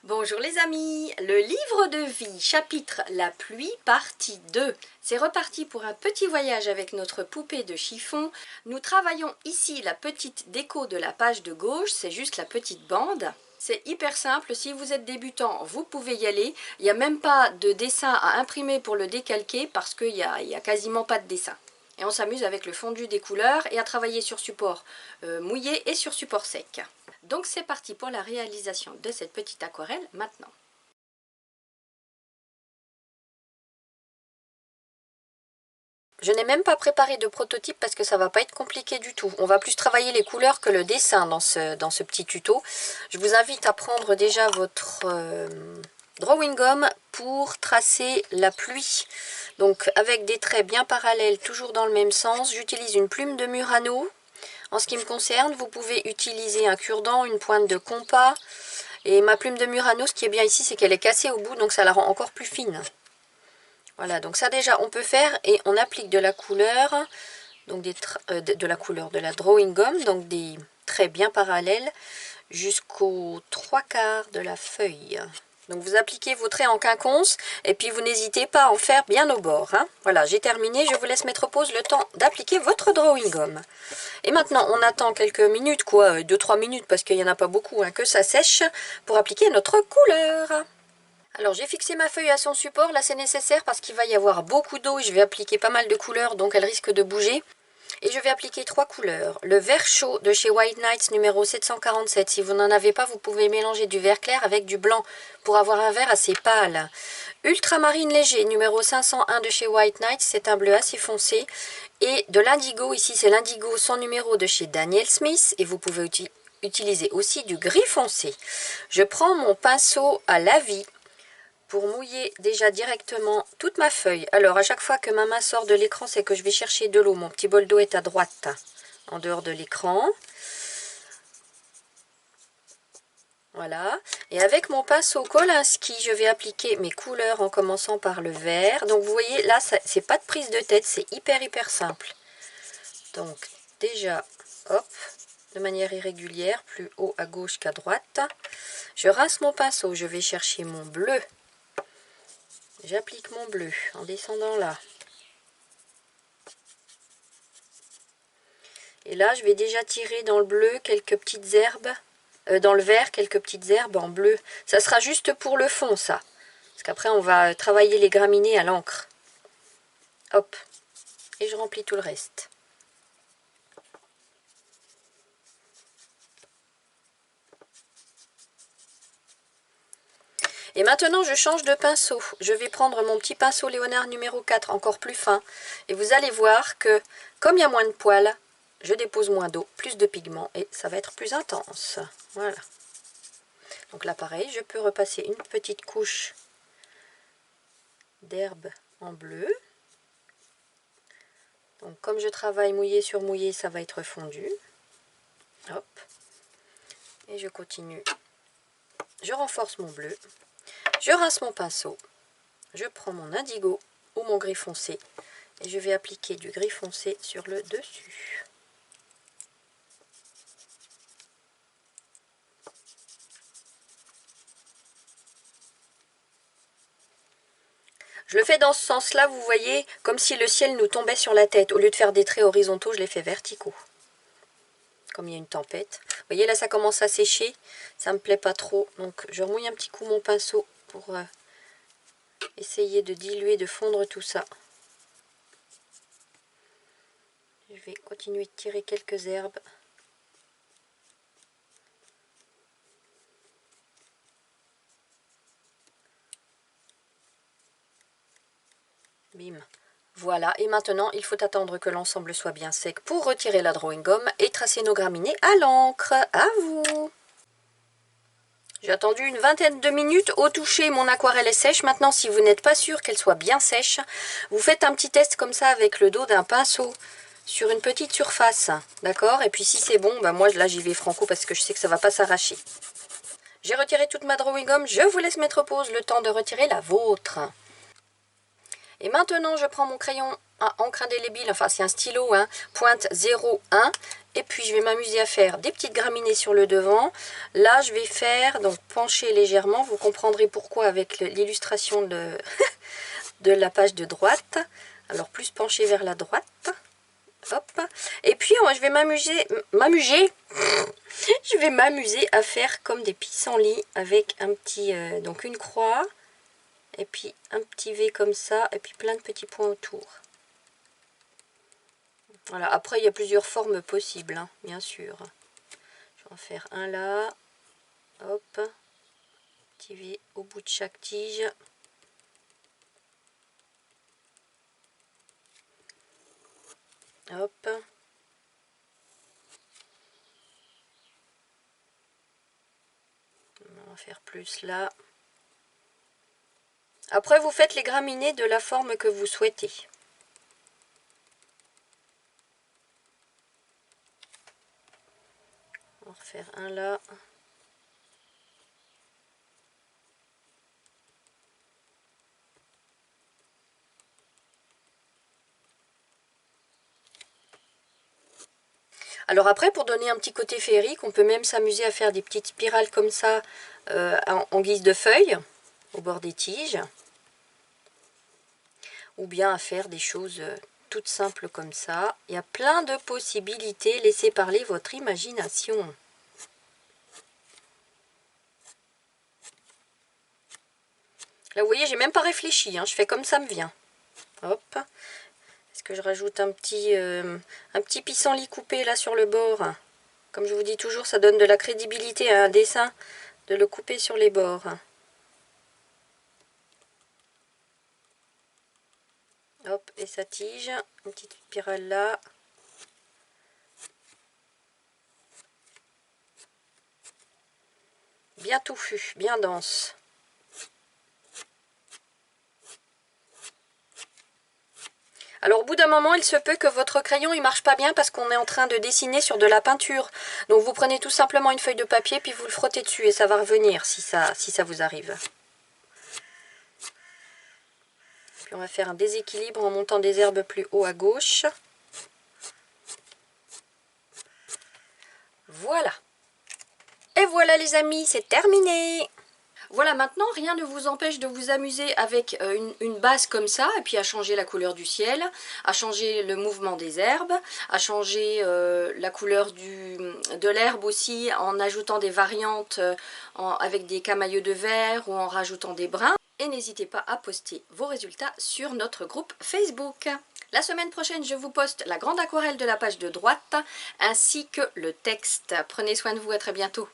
Bonjour les amis, le livre de vie, chapitre La pluie, partie 2. C'est reparti pour un petit voyage avec notre poupée de chiffon. Nous travaillons ici la petite déco de la page de gauche, c'est juste la petite bande. C'est hyper simple, si vous êtes débutant, vous pouvez y aller. Il n'y a même pas de dessin à imprimer pour le décalquer parce qu'il n'y a quasiment pas de dessin. Et on s'amuse avec le fondu des couleurs et à travailler sur support mouillé et sur support sec. Donc c'est parti pour la réalisation de cette petite aquarelle maintenant. Je n'ai même pas préparé de prototype parce que ça va pas être compliqué du tout. On va plus travailler les couleurs que le dessin dans ce petit tuto. Je vous invite à prendre déjà votre drawing gum pour tracer la pluie. Donc avec des traits bien parallèles, toujours dans le même sens, j'utilise une plume de Murano. En ce qui me concerne, vous pouvez utiliser un cure-dent, une pointe de compas. Et ma plume de Murano, ce qui est bien ici, c'est qu'elle est cassée au bout, donc ça la rend encore plus fine. Voilà, donc ça déjà, on peut faire et on applique de la couleur, donc de la drawing gum, donc des traits bien parallèles, jusqu'aux 3/4 de la feuille. Donc vous appliquez vos traits en quinconce et puis vous n'hésitez pas à en faire bien au bord. Hein. Voilà, j'ai terminé, je vous laisse mettre pause le temps d'appliquer votre drawing gum. Et maintenant, on attend quelques minutes, 2-3 minutes, parce qu'il n'y en a pas beaucoup, hein, que ça sèche, pour appliquer notre couleur. Alors j'ai fixé ma feuille à son support, là c'est nécessaire parce qu'il va y avoir beaucoup d'eau et je vais appliquer pas mal de couleurs, donc elle risque de bouger. Et je vais appliquer 3 couleurs. Le vert chaud de chez White Nights numéro 747. Si vous n'en avez pas, vous pouvez mélanger du vert clair avec du blanc pour avoir un vert assez pâle. Ultramarine léger numéro 501 de chez White Nights. C'est un bleu assez foncé. Et de l'indigo, ici c'est l'indigo sans numéro de chez Daniel Smith. Et vous pouvez utiliser aussi du gris foncé. Je prends mon pinceau à la-vie pour mouiller déjà directement toute ma feuille. Alors à chaque fois que ma main sort de l'écran, c'est que je vais chercher de l'eau. Mon petit bol d'eau est à droite, en dehors de l'écran. Voilà. Et avec mon pinceau Kolinsky, je vais appliquer mes couleurs en commençant par le vert. Donc vous voyez, là, c'est pas de prise de tête, c'est hyper simple. Donc déjà, hop, de manière irrégulière, plus haut à gauche qu'à droite. Je rince mon pinceau, je vais chercher mon bleu. J'applique mon bleu en descendant là. Et là, je vais déjà tirer dans le bleu quelques petites herbes, dans le vert quelques petites herbes en bleu. Ça sera juste pour le fond, ça. Parce qu'après, on va travailler les graminées à l'encre. Hop. Et je remplis tout le reste. Et maintenant, je change de pinceau. Je vais prendre mon petit pinceau Léonard numéro 4, encore plus fin. Et vous allez voir que, comme il y a moins de poils, je dépose moins d'eau, plus de pigments, et ça va être plus intense. Voilà. Donc là, pareil, je peux repasser une petite couche d'herbe en bleu. Donc comme je travaille mouillé sur mouillé, ça va être fondu. Hop. Et je continue. Je renforce mon bleu. Je rince mon pinceau, je prends mon indigo ou mon gris foncé et je vais appliquer du gris foncé sur le dessus. Je le fais dans ce sens-là, vous voyez, comme si le ciel nous tombait sur la tête. Au lieu de faire des traits horizontaux, je les fais verticaux. Comme il y a une tempête. Vous voyez, là, ça commence à sécher. Ça me plaît pas trop. Donc, je remouille un petit coup mon pinceau pour essayer de diluer, de fondre tout ça. Je vais continuer de tirer quelques herbes. Bim. Voilà, et maintenant, il faut attendre que l'ensemble soit bien sec pour retirer la drawing gum et tracer nos graminées à l'encre. À vous! J'ai attendu une vingtaine de minutes. Au toucher, mon aquarelle est sèche. Maintenant, si vous n'êtes pas sûr qu'elle soit bien sèche, vous faites un petit test comme ça avec le dos d'un pinceau sur une petite surface. D'accord? Et puis si c'est bon, ben moi, là, j'y vais franco parce que je sais que ça ne va pas s'arracher. J'ai retiré toute ma drawing gum. Je vous laisse mettre pause le temps de retirer la vôtre. Et maintenant, je prends mon crayon à encre indélébile, enfin c'est un stylo, hein, pointe 0,1. Et puis je vais m'amuser à faire des petites graminées sur le devant. Là, je vais faire, donc pencher légèrement. Vous comprendrez pourquoi avec l'illustration de, de la page de droite. Alors plus pencher vers la droite. Hop. Et puis moi, je vais je vais m'amuser à faire comme des pissenlits avec un petit, donc une croix. Et puis un petit V comme ça. Et puis plein de petits points autour. Voilà, après il y a plusieurs formes possibles, hein, bien sûr. Je vais en faire un là. Hop. Petit V au bout de chaque tige. Hop. On va faire plus là. Après, vous faites les graminées de la forme que vous souhaitez. On va refaire un là. Alors après, pour donner un petit côté féerique, on peut même s'amuser à faire des petites spirales comme ça en guise de feuilles au bord des tiges. Ou bien à faire des choses toutes simples comme ça. Il y a plein de possibilités. Laissez parler votre imagination. Là, vous voyez, j'ai même pas réfléchi. Hein, je fais comme ça me vient. Hop. Est-ce que je rajoute un petit pissenlit coupé là sur le bord? Comme je vous dis toujours, ça donne de la crédibilité à un dessin de le couper sur les bords. Hop, et sa tige. Une petite spirale là. Bien touffu, bien dense. Alors au bout d'un moment, il se peut que votre crayon il marche pas bien parce qu'on est en train de dessiner sur de la peinture. Donc vous prenez tout simplement une feuille de papier puis vous le frottez dessus et ça va revenir si ça vous arrive. Puis on va faire un déséquilibre en montant des herbes plus haut à gauche. Voilà. Et voilà les amis, c'est terminé. Voilà, maintenant, rien ne vous empêche de vous amuser avec une base comme ça, et puis à changer la couleur du ciel, à changer le mouvement des herbes, à changer la couleur de l'herbe aussi, en ajoutant des variantes avec des camailleux de vert ou en rajoutant des brins. Et n'hésitez pas à poster vos résultats sur notre groupe Facebook. La semaine prochaine, je vous poste la grande aquarelle de la page de droite, ainsi que le texte. Prenez soin de vous, à très bientôt.